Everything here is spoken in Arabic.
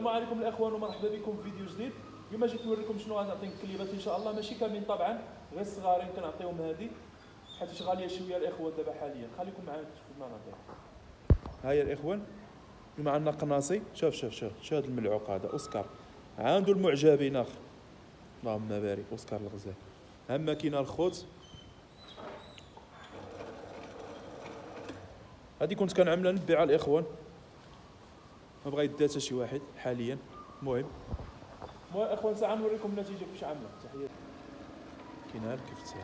السلام عليكم الاخوان ومرحبا بكم في فيديو جديد. اليوم جيت نوريكم شنو غنعطيكم كليبات ان شاء الله، ماشي كاملين طبعا، غير الصغارين كنعطيهم هذه حيت غاليه شويه الاخوان دابا حاليا. خليكم معايا تشوفوا ما نعطيها. ها هي الاخوان، اليوم عندنا قناصي. شوف هذا الملعوق هذا اوسكار، عنده المعجبين اخ، اللهم بارك. اوسكار الغزال. اما كاين الخوت هذه كنت كنعملها نبيعها الاخوان، ما بغا يديها حتى شي واحد حاليا. المهم اخوان ساعه نوريكم النتيجه كيفاش عامله. تحيه. كاين ها الكفتان،